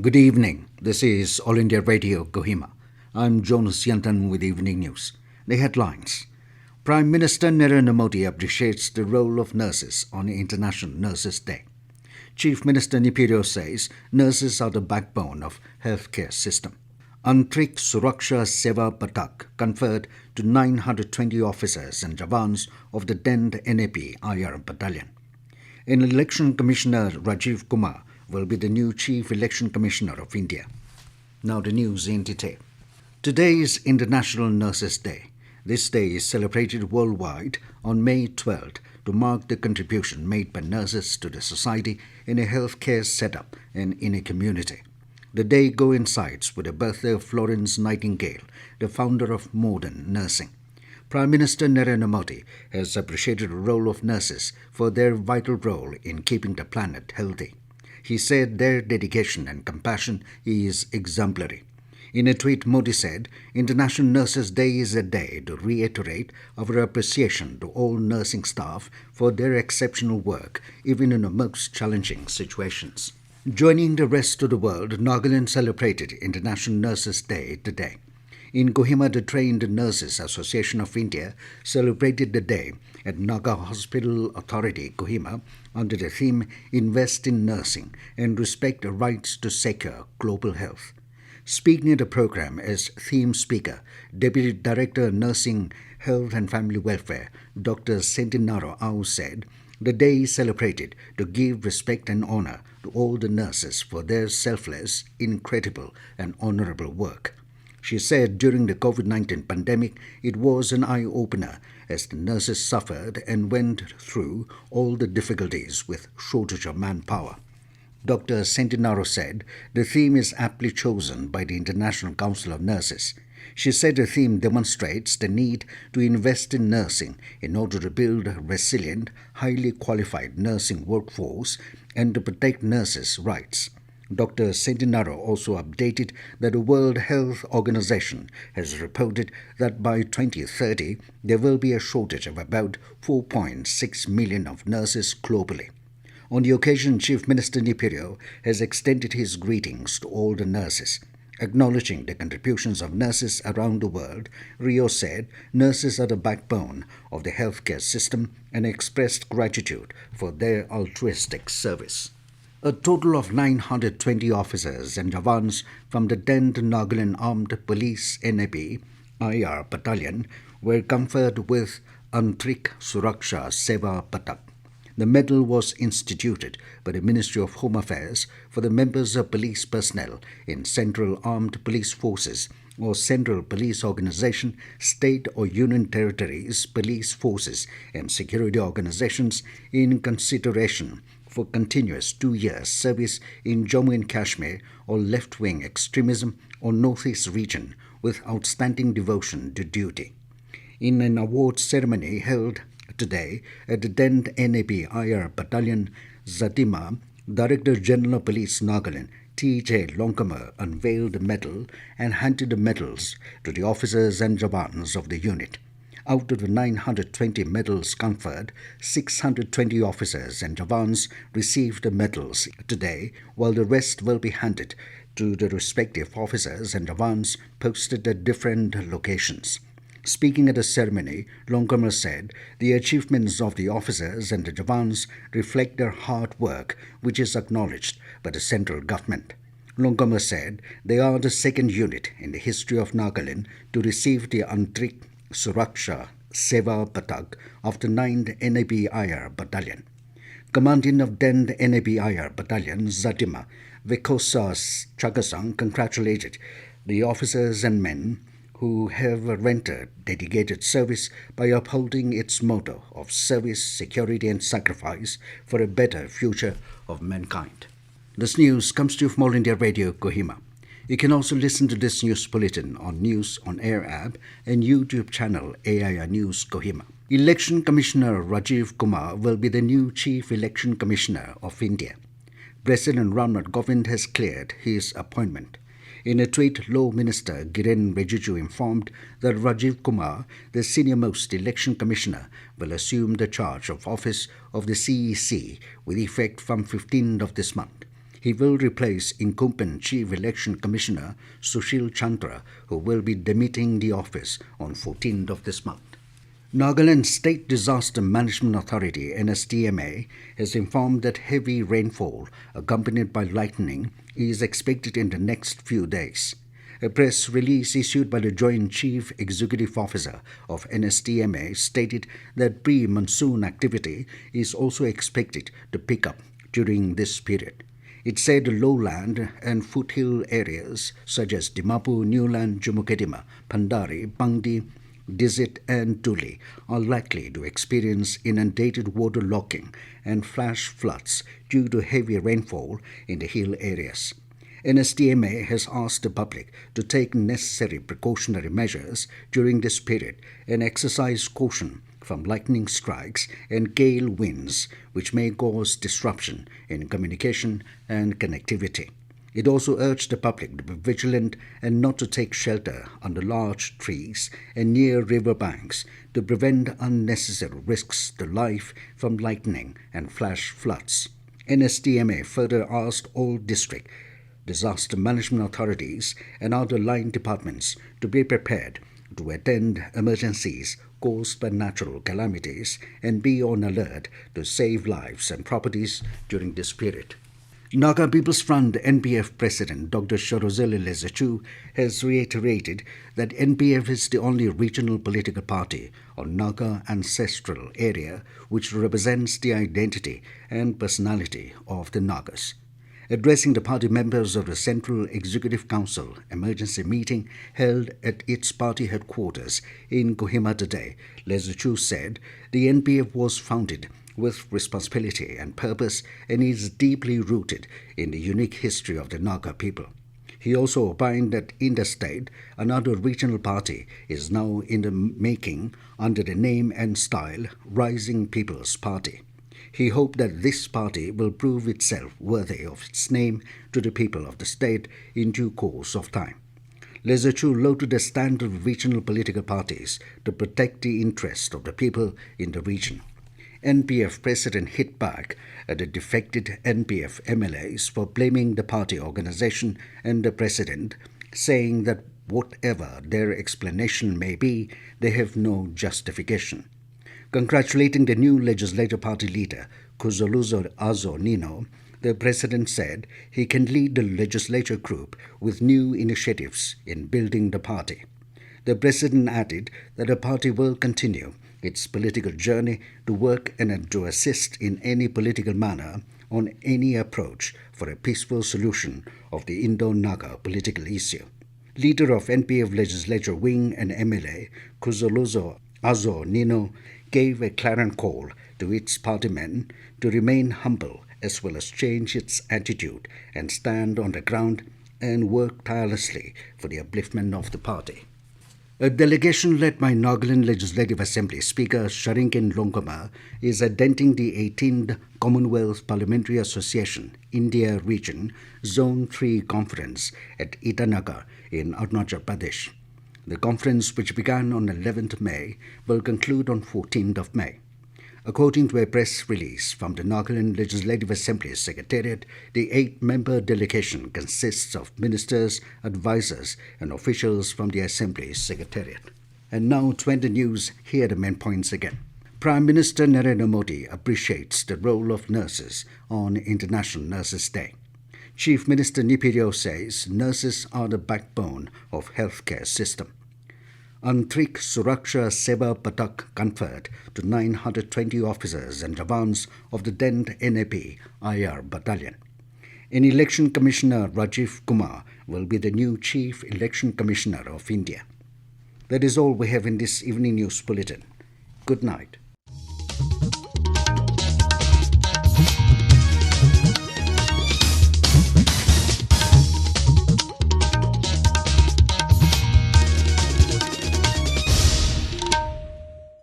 Good evening. This is All India Radio, Kohima. I'm Jonas Yantan with Evening News. The headlines. Prime Minister Narendra Modi appreciates the role of nurses on International Nurses Day. Chief Minister Neiphiu Rio says nurses are the backbone of healthcare system. Anthrik Suraksha Seva Padak conferred to 920 officers and jawans of the 10th NAP-IR Battalion. Election Commissioner Rajiv Kumar will be the new Chief Election Commissioner of India. Now the news in detail. Today is International Nurses Day. This day is celebrated worldwide on May 12th to mark the contribution made by nurses to the society in a healthcare setup and in a community. The day coincides with the birthday of Florence Nightingale, the founder of modern nursing. Prime Minister Narendra Modi has appreciated the role of nurses for their vital role in keeping the planet healthy. He said their dedication and compassion is exemplary. In a tweet, Modi said, International Nurses Day is a day to reiterate our appreciation to all nursing staff for their exceptional work, even in the most challenging situations. Joining the rest of the world, Nagaland celebrated International Nurses Day today. In Kohima, the Trained Nurses Association of India celebrated the day at Naga Hospital Authority, Kohima, under the theme Invest in Nursing and Respect the Rights to Secure Global Health. Speaking at the program as theme speaker, Deputy Director Nursing, Health and Family Welfare, Dr. Centinaro Au said, the day is celebrated to give respect and honor to all the nurses for their selfless, incredible and honorable work. She said during the COVID-19 pandemic, it was an eye-opener as the nurses suffered and went through all the difficulties with shortage of manpower. Dr. Centinaro said the theme is aptly chosen by the International Council of Nurses. She said the theme demonstrates the need to invest in nursing in order to build a resilient, highly qualified nursing workforce and to protect nurses' rights. Dr. Centinaro also updated that the World Health Organization has reported that by 2030 there will be a shortage of about 4.6 million of nurses globally. On the occasion, Chief Minister Neiphiu Rio has extended his greetings to all the nurses. Acknowledging the contributions of nurses around the world, Rio said nurses are the backbone of the healthcare system and expressed gratitude for their altruistic service. A total of 920 officers and jawans from the 10th Nagaland Armed Police NAP-IR Battalion were conferred with Anthrik Suraksha Seva Padak. The medal was instituted by the Ministry of Home Affairs for the members of police personnel in Central Armed Police Forces or Central Police Organization, State or Union Territories Police Forces and Security Organizations in consideration for continuous 2 years service in Jammu and Kashmir or left-wing extremism or Northeast region with outstanding devotion to duty. In an awards ceremony held today at the 10th NAP-IR Battalion, Zatima, Director General of Police Nagaland, T.J. Longkamar unveiled the medal and handed the medals to the officers and jawans of the unit. Out of the 920 medals conferred, 620 officers and jawans received the medals today, while the rest will be handed to the respective officers and jawans posted at different locations. Speaking at the ceremony, Longkamar said the achievements of the officers and the jawans reflect their hard work, which is acknowledged by the central government. Longkamar said they are the second unit in the history of Nagaland to receive the Anthrik Suraksha Seva Padak of the 9th NAP-IR Battalion. Commandant of 10th NAP-IR Battalion, Zatima, Vikosa Chagasang, congratulated the officers and men who have rendered dedicated service by upholding its motto of service, security and sacrifice for a better future of mankind. This news comes to you from All India Radio, Kohima. You can also listen to this news bulletin on News on Air app and YouTube channel AIR News Kohima. Election Commissioner Rajiv Kumar will be the new Chief Election Commissioner of India. President Ramnath Kovind has cleared his appointment. In a tweet, Law Minister Kiren Rijiju informed that Rajiv Kumar, the senior-most election commissioner, will assume the charge of office of the CEC with effect from 15th of this month. He will replace incumbent Chief Election Commissioner Sushil Chandra, who will be demitting the office on 14th of this month. Nagaland State Disaster Management Authority (NSDMA) has informed that heavy rainfall accompanied by lightning is expected in the next few days. A press release issued by the Joint Chief Executive Officer of NSDMA stated that pre-monsoon activity is also expected to pick up during this period. It said the lowland and foothill areas such as Dimapur, Newland, Jumukedima, Pandari, Pangdi, Dizit and Tuli are likely to experience inundated waterlogging and flash floods due to heavy rainfall in the hill areas. NSDMA has asked the public to take necessary precautionary measures during this period and exercise caution from lightning strikes and gale winds, which may cause disruption in communication and connectivity. It also urged the public to be vigilant and not to take shelter under large trees and near river banks to prevent unnecessary risks to life from lightning and flash floods. NSDMA further asked all district disaster management authorities and other line departments to be prepared to attend emergencies caused by natural calamities and be on alert to save lives and properties during this period. Naga People's Front NPF President Dr. Sharozele Lezachu has reiterated that NPF is the only regional political party on Naga ancestral area which represents the identity and personality of the Nagas. Addressing the party members of the Central Executive Council emergency meeting held at its party headquarters in Kohima today, Lezachu said the NPF was founded with responsibility and purpose and is deeply rooted in the unique history of the Naga people. He also opined that in the state, another regional party is now in the making under the name and style Rising People's Party. He hoped that this party will prove itself worthy of its name to the people of the state in due course of time. Lezachu lauded the stand of regional political parties to protect the interest of the people in the region. NPF President hit back at the defected NPF MLAs for blaming the party organization and the President, saying that whatever their explanation may be, they have no justification. Congratulating the new legislative party leader, Kuzoluzo Azo Nino, the President said he can lead the legislature group with new initiatives in building the party. The President added that the party will continue its political journey to work and to assist in any political manner on any approach for a peaceful solution of the Indo-Naga political issue. Leader of NPF Legislature Wing and MLA, Kuzoluzo Azo Nino, gave a clarion call to its party men to remain humble as well as change its attitude and stand on the ground and work tirelessly for the upliftment of the party. A delegation led by Nagaland Legislative Assembly Speaker Sharinkin Longkoma is attending the 18th Commonwealth Parliamentary Association India Region Zone 3 Conference at Itanagar in Arunachal Pradesh. The conference, which began on 11th May, will conclude on 14th of May. According to a press release from the Nagaland Legislative Assembly Secretariat, the 8-member delegation consists of ministers, advisors, and officials from the Assembly's Secretariat. And now, 20 news, here are the main points again. Prime Minister Narendra Modi appreciates the role of nurses on International Nurses Day. Chief Minister Neiphiu Rio says nurses are the backbone of healthcare system. Anthrik Suraksha Seva Padak conferred to 920 officers and jawans of the 10th NAP IR Battalion. An Election Commissioner Rajiv Kumar will be the new Chief Election Commissioner of India. That is all we have in this evening news bulletin. Good night.